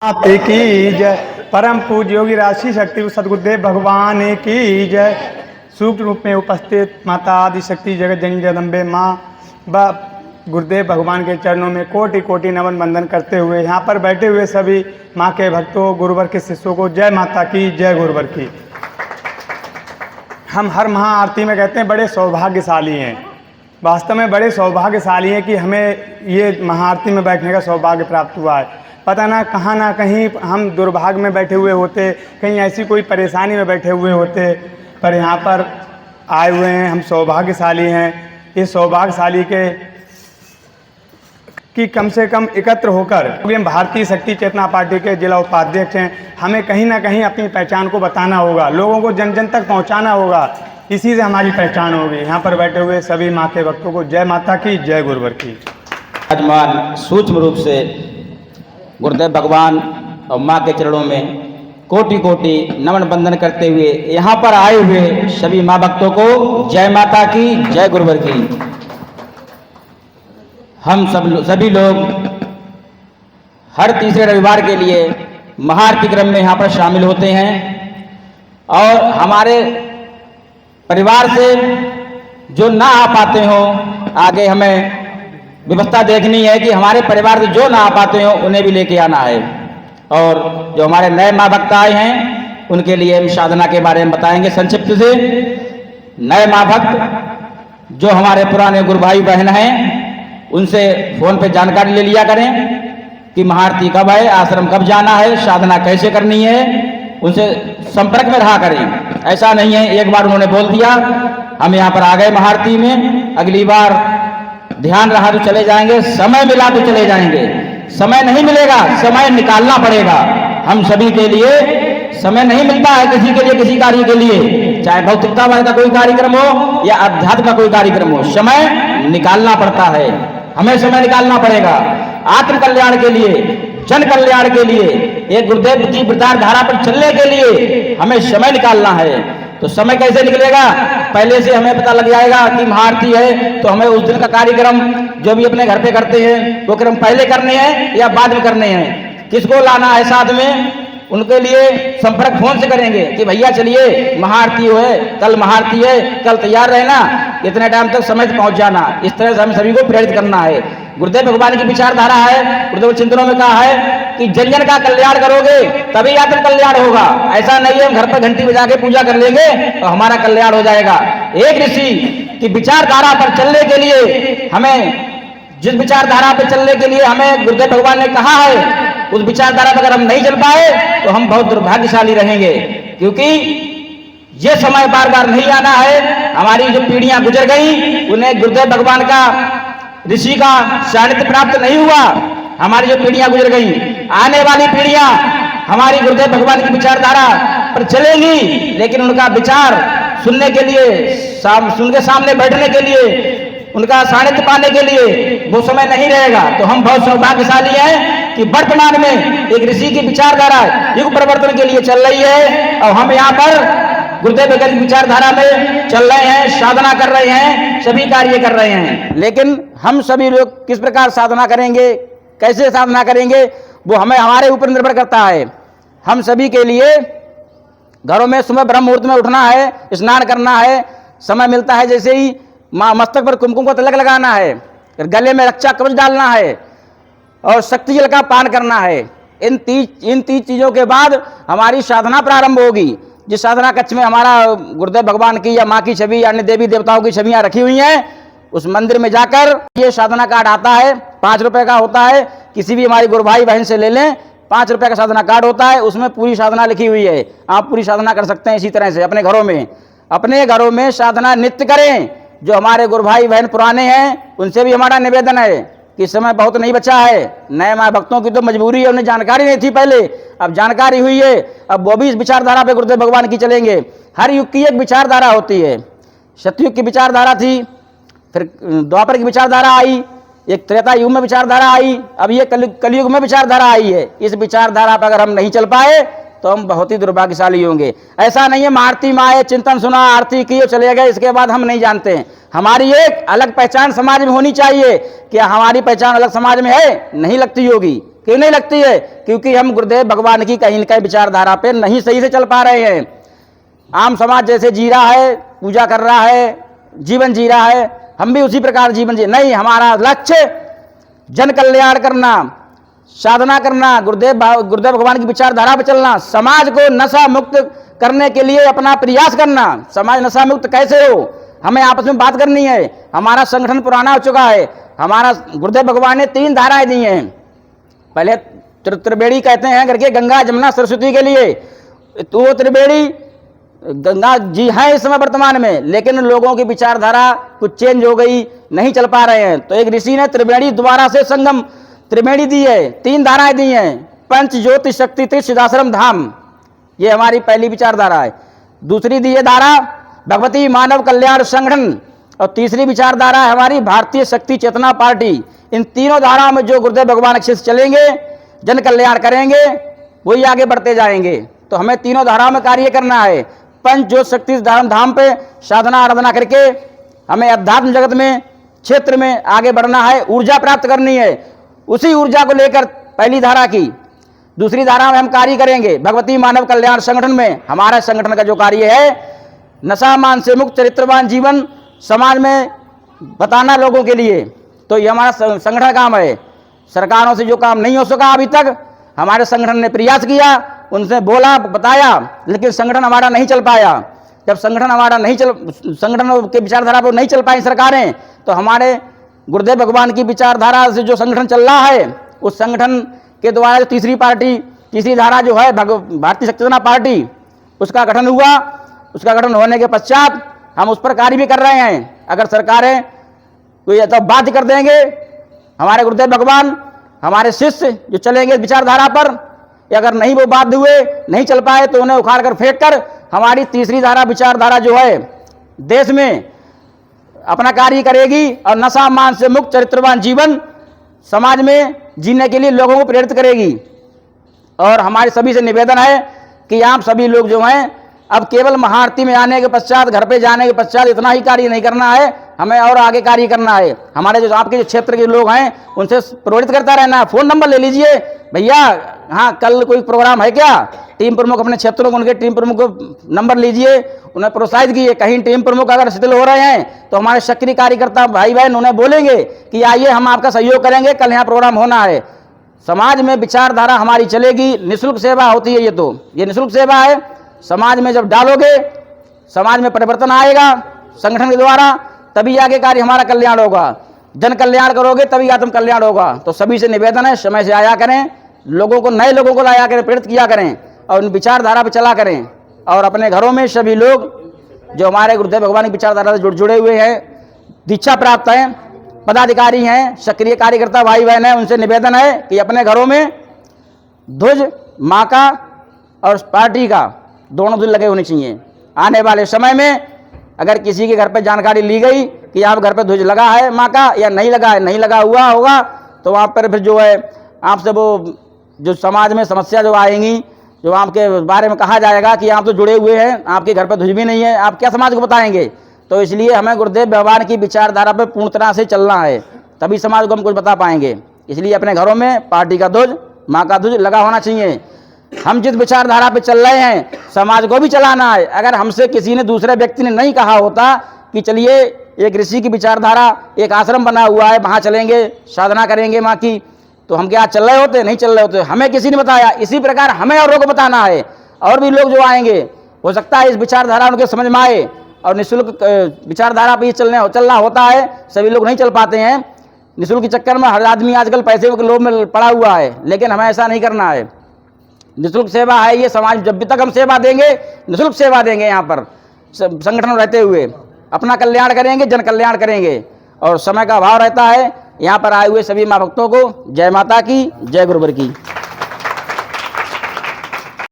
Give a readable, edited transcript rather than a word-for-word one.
माते की जय। परम पूज्य योगी राशि शक्ति सदगुरुदेव भगवान की जय। सूक्ष्म रूप में उपस्थित माता आदि शक्ति जगत जननी जगदम्बे माँ व गुरुदेव भगवान के चरणों में कोटि कोटि नमन बंदन करते हुए यहाँ पर बैठे हुए सभी माँ के भक्तों गुरुवर के शिष्यों को जय माता की जय गुरुवर की। हम हर महाआरती में कहते हैं बड़े सौभाग्यशाली हैं, वास्तव में बड़े सौभाग्यशाली हैं कि हमें ये महाआरती में बैठने का सौभाग्य प्राप्त हुआ है। पता ना कहीं हम दुर्भाग्य में बैठे हुए होते, कहीं ऐसी कोई परेशानी में बैठे हुए होते, पर यहाँ पर आए हुए हैं, हम सौभाग्यशाली हैं। इस सौभाग्यशाली कि कम से कम एकत्र होकर, क्योंकि हम भारतीय शक्ति चेतना पार्टी के जिला उपाध्यक्ष हैं, हमें कहीं ना कहीं अपनी पहचान को बताना होगा, लोगों को जन जन तक पहुँचाना होगा, इसी से हमारी पहचान होगी। यहाँ पर बैठे हुए सभी माँ के भक्तों को जय माता की जय गुरुवर की। आजमान सूक्ष्म रूप से गुरुदेव भगवान और माँ के चरणों में कोटि कोटि नमन बंदन करते हुए यहाँ पर आए हुए सभी माँ भक्तों को जय माता की जय गुरुवर की। हम सभी लोग हर तीसरे रविवार के लिए महाआरती क्रम में यहाँ पर शामिल होते हैं और हमारे परिवार से जो ना आ पाते हो, आगे हमें व्यवस्था देखनी है कि हमारे परिवार से जो ना आ पाते हो उन्हें भी लेके आना है। और जो हमारे नए माँ भक्त आए हैं उनके लिए हम साधना के बारे में बताएंगे संक्षिप्त से। नए माँ भक्त जो हमारे पुराने गुरु भाई बहन हैं उनसे फोन पे जानकारी ले लिया करें कि महाआरती कब है, आश्रम कब जाना है, साधना कैसे करनी है, उनसे संपर्क में रहा करें। ऐसा नहीं है एक बार उन्होंने बोल दिया हम यहाँ पर आ गए महाआरती में, अगली बार ध्यान रहा तो चले जाएंगे, समय मिला तो चले जाएंगे। समय नहीं मिलेगा, समय निकालना पड़ेगा। हम सभी के लिए समय नहीं मिलता है, किसी के लिए किसी कार्य के लिए, चाहे भौतिकतावाद का कोई कार्यक्रम हो या अध्यात्म का कोई कार्यक्रम हो, समय निकालना पड़ता है। हमें समय निकालना पड़ेगा आत्म कल्याण के लिए, जन कल्याण के लिए, एक गुरुदेव की विचारधारा पर चलने के लिए हमें समय निकालना है। तो समय कैसे निकलेगा? पहले से हमें पता लग जाएगा कि महाआरती है तो हमें उस दिन का कार्यक्रम जो भी अपने घर पे करते हैं वो क्रम पहले करने हैं या बाद में करने हैं, किसको लाना है साथ में, उनके लिए संपर्क फोन से करेंगे कि भैया चलिए महाआरती है, कल महाआरती है, कल तैयार रहना, इतने टाइम तक समय से पहुंच जाना। इस तरह से हमें सभी को प्रेरित करना है। गुरुदेव भगवान की विचारधारा है, गुरुदेव चिंतनों में कहा है कि जन जन का कल्याण करोगे तभी आत्म कल्याण होगा। ऐसा नहीं है हम घर पर घंटी बजा के पूजा कर लेंगे तो हमारा कल्याण हो जाएगा। एक ऋषि की विचारधारा पर चलने के लिए हमें, जिस विचारधारा पर चलने के लिए हमें गुरुदेव भगवान ने कहा है, उस विचारधारा पर अगर हम नहीं चल पाए तो हम बहुत दुर्भाग्यशाली रहेंगे, क्योंकि ये समय बार बार नहीं आना है। हमारी जो पीढ़ियां गुजर गई उन्हें गुरुदेव भगवान का, ऋषि का सानिध्य प्राप्त नहीं हुआ। हमारी जो पीढ़ियां गुजर गई, आने वाली पीढ़ियां हमारी गुरुदेव भगवान की विचारधारा पर चलेंगी, लेकिन उनका विचार सुनने के लिए, सुन के सामने बैठने के लिए, उनका सानिध्य पाने के लिए वो समय नहीं रहेगा। तो हम बहुत सौभाग्यशाली हैं कि वर्तमान में एक ऋषि की विचारधारा युग परिवर्तन के लिए चल रही है और हम यहाँ पर गुरुदेव भगवान की विचारधारा में चल रहे हैं, साधना कर रहे हैं, सभी कार्य कर रहे हैं। लेकिन हम सभी लोग किस प्रकार साधना करेंगे, कैसे साधना करेंगे, वो हमें हमारे ऊपर निर्भर करता है। हम सभी के लिए घरों में सुबह ब्रह्म मुहूर्त में उठना है, स्नान करना है, समय मिलता है जैसे ही मस्तक पर कुमकुम का तिलक लगाना है, गले में रक्षा कवच डालना है और शक्ति जल का पान करना है। इन तीन चीजों के बाद हमारी साधना प्रारंभ होगी। जिस साधना कक्ष में हमारा गुरुदेव भगवान की या माँ की छवि या अन्य देवी देवताओं की छवियां रखी हुई हैं, उस मंदिर में जाकर ये साधना कार्ड आता है, 5 रुपए का होता है, किसी भी हमारे गुरु भाई बहन से ले लें, 5 रुपए का साधना कार्ड होता है, उसमें पूरी साधना लिखी हुई है। आप पूरी साधना कर सकते हैं इसी तरह से अपने घरों में साधना नित्य करें। जो हमारे गुरु भाई बहन पुराने हैं उनसे भी हमारा निवेदन है कि समय बहुत नहीं बचा है। नए माँ भक्तों की तो मजबूरी है, उन्हें जानकारी नहीं थी पहले, अब जानकारी हुई है, अब वो भी इस विचारधारा पे गुरुदेव भगवान की चलेंगे। हर युग की एक विचारधारा होती है। सतयुग की विचारधारा थी, फिर द्वापर की विचारधारा आई, एक त्रेता युग में विचारधारा आई, अब ये कलयुग में विचारधारा आई है। इस विचारधारा पर अगर हम नहीं चल पाए तो हम बहुत ही दुर्भाग्यशाली होंगे। ऐसा नहीं है महाआरती में आए, चिंतन सुना, आरती की और चले गए, इसके बाद हम नहीं जानते हैं। हमारी एक अलग पहचान समाज में होनी चाहिए। क्या हमारी पहचान अलग समाज में है? नहीं लगती होगी। क्यों नहीं लगती है? क्योंकि हम गुरुदेव भगवान की कहीं न कहीं विचारधारा पे नहीं सही से चल पा रहे हैं। आम समाज जैसे जी रहा है, पूजा कर रहा है, जीवन जी रहा है, हम भी उसी प्रकार जीवन जी नहीं। हमारा लक्ष्य जन कल्याण करना, साधना करना, गुरुदेव भगवान की विचारधारा पर चलना, समाज को नशा मुक्त करने के लिए अपना प्रयास करना। समाज नशा मुक्त कैसे हो, हमें आपस में बात करनी है। हमारा संगठन पुराना हो चुका है। हमारा गुरुदेव भगवान ने 3 धाराएं दी हैं। पहले त्रिवेणी कहते हैं करके, गंगा जमुना सरस्वती के लिए, तो वो त्रिवेणी गंगा जी है इस समय वर्तमान में, लेकिन लोगों की विचारधारा कुछ चेंज हो गई, नहीं चल पा रहे हैं। तो एक ऋषि ने त्रिवेणी द्वारा से संगम त्रिवेणी दी है, 3 धाराएं दी हैं, पंच ज्योति शक्ति तीर्थ सिद्धाश्रम धाम, ये हमारी पहली विचारधारा है। दूसरी दी है धारा भगवती मानव कल्याण संगठन, और तीसरी विचारधारा है हमारी भारतीय शक्ति चेतना पार्टी। इन तीनों धाराओं में जो गुरुदेव भगवान के चलेंगे, जन कल्याण करेंगे, वही आगे बढ़ते जाएंगे। तो हमें तीनों धाराओं में कार्य करना है। पंच ज्योति शक्ति धाम पे साधना आराधना करके हमें अध्यात्म जगत में क्षेत्र में आगे बढ़ना है, ऊर्जा प्राप्त करनी है। उसी ऊर्जा को लेकर पहली धारा की दूसरी धारा में हम कार्य करेंगे। भगवती मानव कल्याण संगठन में हमारा संगठन का जो कार्य है, नशा मान से मुक्त चरित्रवान जीवन समाज में बताना लोगों के लिए, तो ये हमारा संगठन काम है। सरकारों से जो काम नहीं हो सका अभी तक, हमारे संगठन ने प्रयास किया, उनसे बोला, बताया, लेकिन संगठन हमारा नहीं चल पाया। जब संगठन हमारा नहीं संगठन के विचारधारा पर नहीं चल पाई सरकारें, तो हमारे गुरुदेव भगवान की विचारधारा से जो संगठन चल रहा है, उस संगठन के द्वारा जो तीसरी धारा जो है भारतीय शक्ति चेतना पार्टी, उसका गठन हुआ। उसका गठन होने के पश्चात हम उस पर कार्य भी कर रहे हैं। अगर सरकारें कोई तो बाध्य कर देंगे, हमारे गुरुदेव भगवान हमारे शिष्य जो चलेंगे विचारधारा पर, अगर नहीं वो बाध्य हुए, नहीं चल पाए, तो उन्हें उखाड़ कर फेंक कर हमारी तीसरी धारा विचारधारा जो है देश में अपना कार्य करेगी, और नशा मान से मुक्त चरित्रवान जीवन समाज में जीने के लिए लोगों को प्रेरित करेगी। और हमारे सभी से निवेदन है कि आप सभी लोग जो हैं, अब केवल महाआरती में आने के पश्चात, घर पे जाने के पश्चात इतना ही कार्य नहीं करना है, हमें और आगे कार्य करना है। हमारे जो आपके जो क्षेत्र के लोग हैं, उनसे प्रेरित करता रहना है। फ़ोन नंबर ले लीजिए, भैया हाँ कल कोई प्रोग्राम है क्या, टीम प्रमुख अपने क्षेत्रों को, उनके टीम प्रमुख को नंबर लीजिए, उन्हें प्रोत्साहित कीजिए। कहीं टीम प्रमुख अगर शिथिल हो रहे हैं, तो हमारे सक्रिय कार्यकर्ता भाई बहन उन्हें बोलेंगे कि आइए हम आपका सहयोग करेंगे, कल यहाँ प्रोग्राम होना है। समाज में विचारधारा हमारी चलेगी, निःशुल्क सेवा होती है ये निःशुल्क सेवा है। समाज में जब डालोगे, समाज में परिवर्तन आएगा संगठन के द्वारा, तभी आगे कार्य हमारा कल्याण होगा। जन कल्याण करोगे तभी आत्म कल्याण होगा। तो सभी से निवेदन है, समय से आया करें, लोगों को, नए लोगों को लाया करें, प्रेरित किया करें, और उन विचारधारा पर चला करें। और अपने घरों में सभी लोग जो हमारे गुरुदेव भगवान की विचारधारा से जुड़े हुए हैं, दीक्षा प्राप्त हैं, पदाधिकारी हैं, सक्रिय कार्यकर्ता भाई बहन हैं, उनसे निवेदन है कि अपने घरों में ध्वज माँ का और पार्टी का दोनों ध्वज लगे होने चाहिए। आने वाले समय में अगर किसी के घर पर जानकारी ली गई कि आप घर पर ध्वज लगा है माँ का या नहीं लगा है, नहीं लगा हुआ होगा, तो वहाँ पर फिर जो है आपसे वो जो समाज में समस्या जो आएंगी, जो आपके बारे में कहा जाएगा कि आप तो जुड़े हुए हैं, आपके घर पर ध्वज भी नहीं है, आप क्या समाज को बताएंगे। तो इसलिए हमें गुरुदेव भगवान की विचारधारा पर पूर्ण तरह से चलना है, तभी समाज को हम कुछ बता पाएंगे। इसलिए अपने घरों में पार्टी का ध्वज, माँ का ध्वज लगा होना चाहिए। हम जिस विचारधारा पे चल रहे हैं, समाज को भी चलाना है। अगर हमसे किसी ने, दूसरे व्यक्ति ने नहीं कहा होता कि चलिए एक ऋषि की विचारधारा, एक आश्रम बना हुआ है, वहाँ चलेंगे, साधना करेंगे माँ की, तो हम क्या चल रहे होते, नहीं चल रहे होते। हमें किसी ने बताया, इसी प्रकार हमें औरों को बताना है। और भी लोग जो आएंगे, हो सकता है इस विचारधारा उनके समझ में आए, और निःशुल्क विचारधारा पर चलना होता है, सभी लोग नहीं चल पाते हैं। निःशुल्क के चक्कर में हर आदमी आजकल पैसे के लोभ में पड़ा हुआ है, लेकिन हमें ऐसा नहीं करना है। निःशुल्क सेवा है ये, समाज जब भी तक हम सेवा देंगे, निःशुल्क सेवा देंगे। यहाँ पर संगठन रहते हुए अपना कल्याण करेंगे, जन कल्याण करेंगे। और समय का अभाव रहता है। यहाँ पर आए हुए सभी माँ भक्तों को जय माता की, जय गुरुवर की।